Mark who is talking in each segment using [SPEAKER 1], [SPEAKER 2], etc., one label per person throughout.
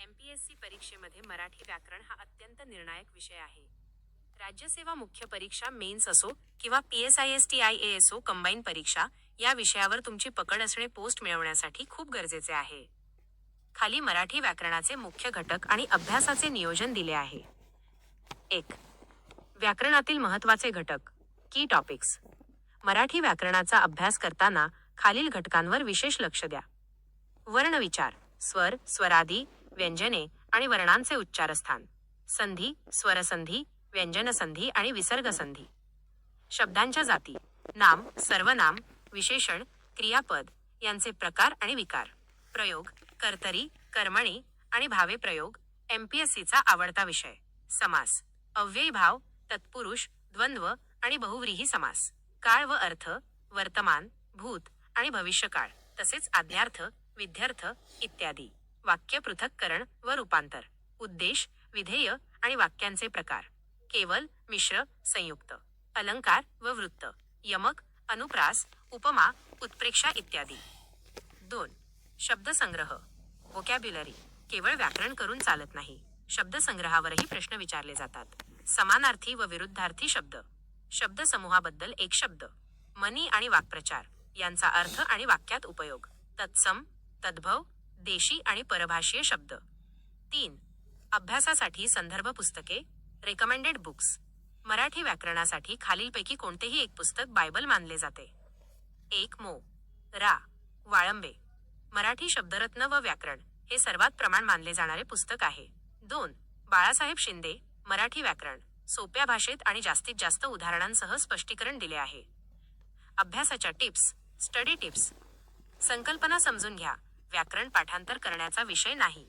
[SPEAKER 1] MPSC परीक्षेमध्ये मराठी व्याकरण हा अत्यंत निर्णायक विषय आहे. राज्यसेवा मुख्य परीक्षा मेन्स असो किंवा PSISTIA कंबाईन परीक्षा, या विषयावर तुमची पकड असणे पोस्ट मिळवण्यासाठी खूप गरजेचे आहे. खाली मराठी व्याकरणाचे मुख्य घटक आणि अभ्यासाचे नियोजन दिले आहे. 1. व्याकरणातील महत्त्वाचे घटक. की टॉपिक्स. मराठी व्याकरणाचा अभ्यास करताना खालील घटकांवर विशेष लक्ष द्या. वर्णविचार, स्वर, स्वरादी, व्यंजने आणि वर्णांचे उच्चारस्थान. संधी, स्वरसंधी, व्यंजनसंधी आणि विसर्गसंधी. शब्दांच्या जाती, नाम, सर्वनाम, विशेषण, क्रियापद यांचे प्रकार आणि विकार. प्रयोग, कर्तरी, कर्मणी आणि भावे प्रयोग, एमपीएससीचा आवडता विषय. समास, अव्ययी भाव, तत्पुरुष, द्वंद्व आणि बहुव्रीही समास. काळ व अर्थ, वर्तमान, भूत आणि भविष्यकाळ, तसेच आज्ञार्थ, विध्यर्थ इत्यादी. वाक्य पृथक्करण व रूपांतर. उद्देश, विधेय आणि वाक्यांचे प्रकार. केवल, मिश्र, संयुक्त. अलंकार व वृत्त. यमक, अनुप्रास, उपमा, उत्प्रेक्षा इत्यादी. 2. शब्दसंग्रह. व्होकॅब्युलरी. केवळ व्याकरण करून चालत नाही, शब्दसंग्रहावरही प्रश्न विचारले जातात. समानार्थी व विरुद्धार्थी शब्द. शब्दसमूहाबद्दल एक शब्द. मनी आणि वाक्प्रचार यांचा अर्थ आणि वाक्यात उपयोग. तत्सम, तद्भव, देशी आणि परभाषीय शब्द. 3. अभ्यासासाठी संदर्भ पुस्तके. Recommended books. मराठी व्याकरणासाठी खालीलपैकी कोणतेही एक पुस्तक बायबल मानले जाते. 1. मो. रा. वाळंबे. मराठी शब्दरत्न व व्याकरण हे सर्वात प्रमाण मानले जाणारे पुस्तक आहे. 2. बाळासाहेब शिंदे. मराठी व्याकरण. सोप्या भाषेत आणि जास्तीत जास्त उदाहरणांसह स्पष्टीकरण दिले आहे. अभ्यासाच्या टिप्स. Study tips. संकल्पना समजून घ्या. व्याकरण पाठांतर करण्याचा विषय नाही.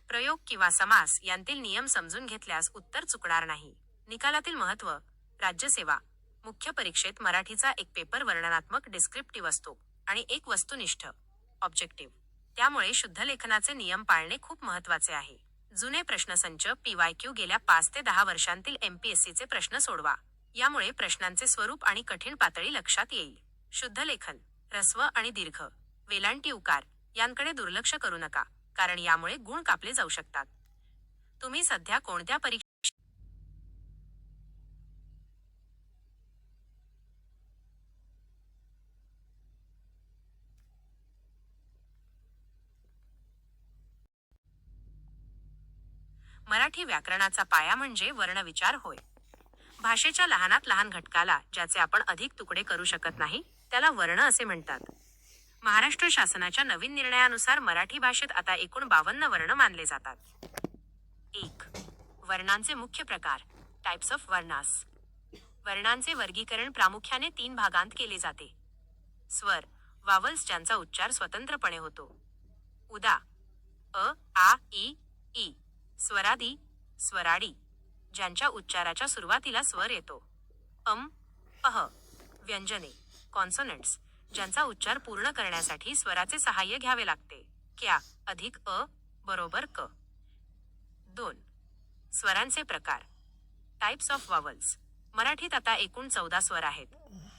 [SPEAKER 1] प्रयोग किंवा समास यांतील नियम समजून घेतल्यास उत्तर चुकणार नाही. निकालातील महत्त्व. राज्यसेवा मुख्य परीक्षेत मराठीचा एक पेपर वर्णनात्मक डिस्क्रिप्टिव्ह असतो आणि एक वस्तुनिष्ठ ऑब्जेक्टिव्ह. त्यामुळे शुद्ध लेखनाचे नियम पाळणे खूप महत्त्वाचे आहे. जुने प्रश्नसंच PYQ गेल्या 5 ते 10 वर्षांतील एमपीएससीचे प्रश्न सोडवा. यामुळे प्रश्नांचे स्वरूप आणि कठीण पातळी लक्षात येईल. शुद्ध लेखन. ऱ्हस्व आणि दीर्घ, वेलांटी उकार यांकडे दुर्लक्ष करू नका, कारण यामुळे गुण कापले जाऊ शकतात. तुम्ही सध्या कोणत्या परीक्षा मराठी व्याकरणाचा पाया म्हणजे वर्णविचार होय. भाषेच्या लहानात लहान घटकाला ज्याचे आपण अधिक तुकडे करू शकत नाही, त्याला वर्ण असे म्हणतात. महाराष्ट्र शासनाच्या नवीन निर्णयानुसार मराठी भाषेत आता एकूण 52 वर्ण मानले जातात. 1. वर्णांचे मुख्य प्रकार. Types of varnas. वर्णांचे वर्गीकरण प्रामुख्याने 3 भागांत केले जाते. स्वर, वावल्स ज्यांचा उच्चार स्वतंत्रपणे होतो. उदा. अ, आ, ई. स्वरादी, स्वराडी ज्यांच्या उच्चाराच्या सुरुवातीला स्वर येतो. अह. व्यंजने, कॉन्सोनंट्स ज्यांचा उच्चार पूर्ण करण्यासाठी स्वराचे सहाय्य घ्यावे लागते. क्या अधिक अ बरोबर क. 2. स्वरांचे प्रकार. Types of vowels. मराठीत आता एकूण 14 स्वर आहेत.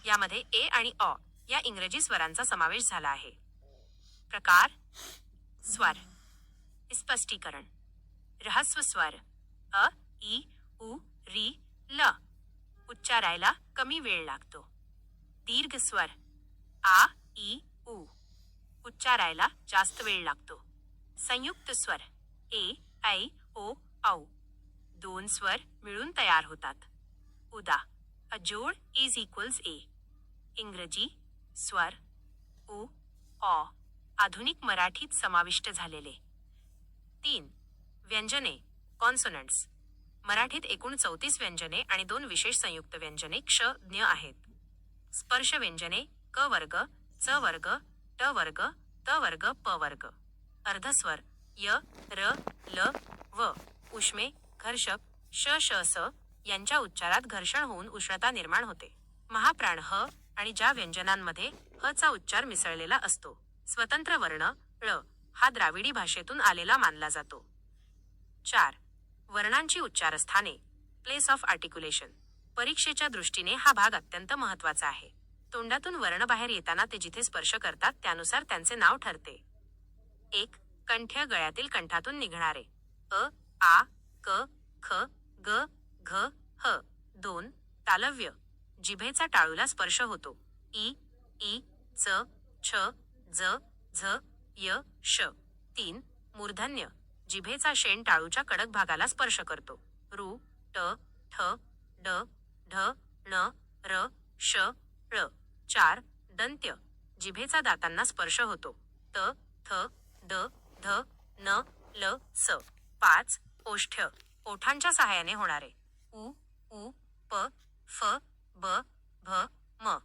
[SPEAKER 1] यामध्ये ए आणि अ या इंग्रजी स्वरांचा समावेश झाला आहे. प्रकार. स्वर. स्पष्टीकरण. ऱ्हस्व स्वर. अ, ई, उ, री, ल उच्चारायला कमी वेळ लागतो. दीर्घ स्वर. आ, ई, उ उच्चारायला जास्त वेळ लागतो. संयुक्त स्वर. ए, ऐ, ओ, औ 2 स्वर मिळून तयार होतात. उदा. अजोड इज इक्वल्स ए. इंग्रजी स्वर. उ, ऑ आधुनिक मराठीत समाविष्ट झालेले. 3. व्यंजने, कॉन्सोनंट्स. मराठीत एकूण 34 व्यंजने आणि 2 विशेष संयुक्त व्यंजने क्ष, ज्ञ आहेत. स्पर्श व्यंजने क वर्ग, च वर्ग, ट वर्ग, त वर्ग, प वर्ग. अर्धस्वर. य, र, ल, व. उष्मे, घर्षक श, श, स यांच्या उच्चारात घर्षण होऊन उष्णता निर्माण होते. महाप्राण ह आणि ज्या व्यंजनांमध्ये ह चा उच्चार मिसळलेला असतो. स्वतंत्र वर्ण ळ हा द्राविडी भाषेतून आलेला मानला जातो. 4. वर्णांची उच्चारस्थाने. Place of articulation. परीक्षेच्या दृष्टीने हा भाग अत्यंत महत्त्वाचा आहे. तोंडातून वर्ण बाहेर येताना ते जिथे स्पर्श करतात त्यानुसार त्यांचे नाव ठरते. 1. कंठ्य, गळ्यातील कंठातून निघणारे. अ, आ, क, ख, ग, घ, ह. 2. तालव्य. जिभेचा टाळूला स्पर्श होतो. इ, च, छ, ज, झ, य, श. 3. मूर्धन्य. जिभेचा शेण टाळूच्या कडक भागाला स्पर्श करतो. रू, ट, ठ, ड, ढ, ण, र, श, ळ. 4. दंत्य. जिभेचा दातांना स्पर्श होतो. त, थ, द, ध, न, ल, स. 5. ओष्ठ्य. ओठांच्या सहाय्याने होणारे. उ, प, फ, ब, भ, म.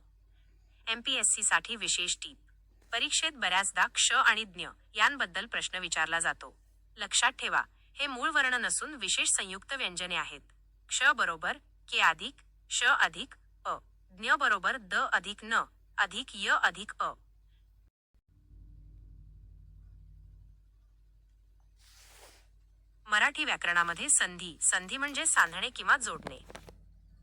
[SPEAKER 1] MPSC साठी विशेष टीप. परीक्षेत बऱ्याचदा क्ष आणि ज्ञ यांबद्दल प्रश्न विचारला जातो. लक्षात ठेवा, हे मूळ वर्ण नसून विशेष संयुक्त व्यंजने आहेत. क्ष बरोबर के अधिक श अधिक अ. ज्ञ बरोबर द अधिक न अधिक य अधिक अ. मराठी व्याकरणामध्ये संधी. संधी म्हणजे सांधणे किंवा जोडणे.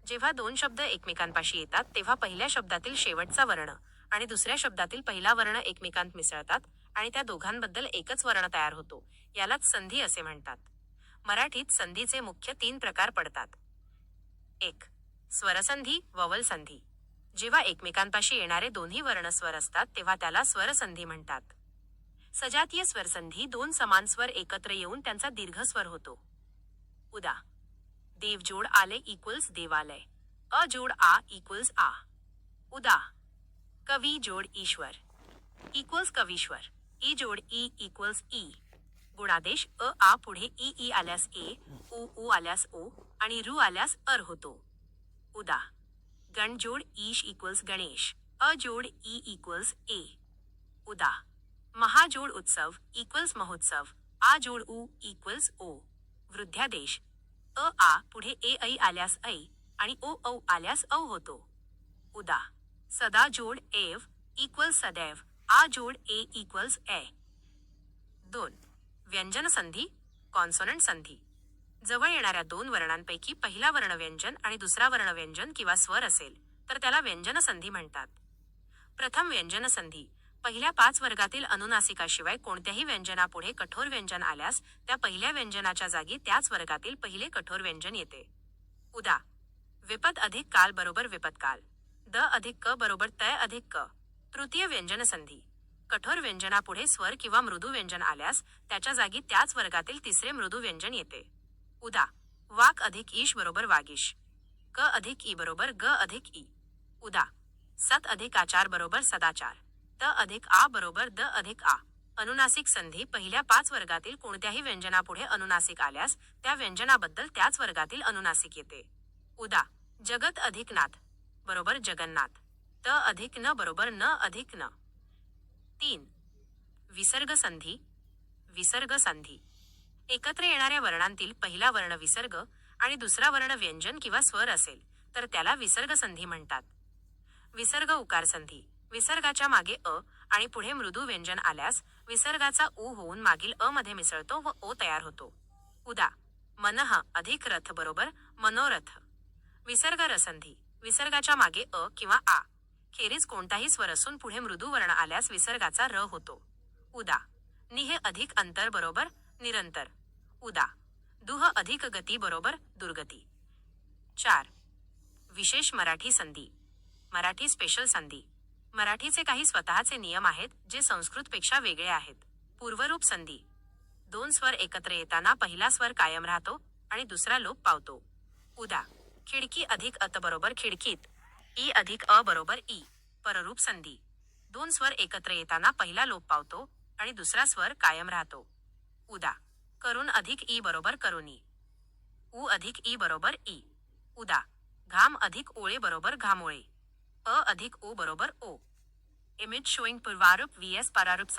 [SPEAKER 1] जेव्हा दोन शब्द एकमेकांपाशी येतात तेव्हा पहिल्या शब्दातील शेवटचा वर्ण आणि दुसऱ्या शब्दातील पहिला वर्ण एकमेकांत मिसळतात आणि त्या दोघांबद्दल एकच वर्ण तयार होतो. यालाच संधी असे म्हणतात. मराठीत संधीचे मुख्य 3 प्रकार पडतात. 1. स्वरसंधी, ववल संधी. जेव्हा एकमेकांपाशी येणारे दोन्ही वर्ण स्वर असतात तेव्हा त्याला स्वरसंधी म्हणतात. सजातीय स्वरसंधी 2 समान स्वर एकत्र येऊन त्यांचा दीर्घ स्वर होतो. उदा. देव जोड आले इक्वल्स देवालय. अ जोड आ इक्वल्स आ. उदा. कवी जोड ईश्वर इक्वल्स कवीश्वर. ई जोड ई इक्वल्स ई. गुणादेश अ आ पुढे ई आल्यास ए, उ आल्यास ओ आणि रू आल्यास अर होतो. उदा. गण जोड ईश इक्वल्स गणेश. अ जोड ई इक्वल्स ए. उदा. महाजोड उत्सव इक्वल्स महोत्सव. आ जोड उ इक्वल्स ओ. वृद्ध्यादेश अ आ पुढे ए ऐ आल्यास ऐ आणि ओ औ आल्यास औ होतो. उदा. सदा जोड एव इक्वल्स सदैव. आ जोड ए इक्वल्स ए. 2. व्यंजन संधी, कॉन्सोनंट संधी. जवळ येणाऱ्या 2 वर्णांपैकी पहिला वर्ण व्यंजन आणि दुसरा वर्ण व्यंजन किंवा स्वर असेल तर त्याला व्यंजन संधी म्हणतात. प्रथम व्यंजन संधी. पहिल्या 5 वर्गातील अनुनासिकाशिवाय कोणत्याही व्यंजनापुढे कठोर व्यंजन आल्यास त्या पहिल्या व्यंजनाच्या जागी त्याच वर्गातील पहिले कठोर व्यंजन येते. उदा. विपद अधिक काल बरोबर विपत्काल. द अधिक क बरोबर तय अधिक क. तृतीय व्यंजन संधी. कठोर व्यंजनापुढे स्वर किंवा मृदू व्यंजन आल्यास त्याच्या जागी त्याच वर्गातील तिसरे मृदू व्यंजन येते. उदा. वाक अधिक ईश बरोबर वागीश. क अधिक ई बरोबर ग अधिक ई. उदा. सत अधिक आचार बरोबर सदाचार. त अधिक आ बरोबर द अधिक आ. अनुनासिक संधी पहिल्या 5 वर्गातील कोणत्याही व्यंजनापुढे अनुनासिक आल्यास त्या व्यंजनाबद्दल त्याच वर्गातील अनुनासिक येते. उदा. जगत अधिक नाथ बरोबर जगन्नाथ. त अधिक न बरोबर न अधिक न. 3. विसर्ग संधी, विसर्ग संधी. एकत्र येणाऱ्या वर्णांतील पहिला वर्ण विसर्ग आणि दुसरा वर्ण व्यंजन किंवा स्वर असेल तर त्याला विसर्ग संधी म्हणतात. विसर्ग उकार संधी. विसर्गाच्या मागे अ आणि पुढे मृदू व्यंजन आल्यास विसर्गाचा उ होऊन मागील अ मध्ये मिसळतो व ओ तयार होतो. उदा. मनः अधिक रथ बरोबर मनोरथ. विसर्ग रसंधी. विसर्गाच्या मागे अ किंवा आ खेरीज कोणताही स्वर असून पुढे मृदू वर्ण आल्यास विसर्गाचा र होतो. उदा. निह अधिक अंतर बरोबर निरंतर. उदा. दुह अधिक गती बरोबर दुर्गती. 4. विशेष मराठी संधी, मराठी स्पेशल संधी. मराठीचे काही स्वतःचे नियम आहेत जे संस्कृतपेक्षा वेगळे आहेत. पूर्वरूप संधी. 2 स्वर एकत्र येताना पहिला स्वर कायम राहतो आणि दुसरा लोप पावतो. उदा. खिडकी अधिक अत बरोबर खिडकीत. ई अधिक अ बरोबर ई. पररूप संधी. 2 स्वर एकत्र येताना पहिला लोप पावतो आणि दुसरा स्वर कायम राहतो. उदा. करून अधिक ई बरोबर करुनी. उ अधिक ई बरोबर ई. उदा. घाम अधिक ओळे बरोबर घामोळे. अ अधिक ओ बरोबर ओ. इमेज शोइंग पूर्वारूप vs परारूप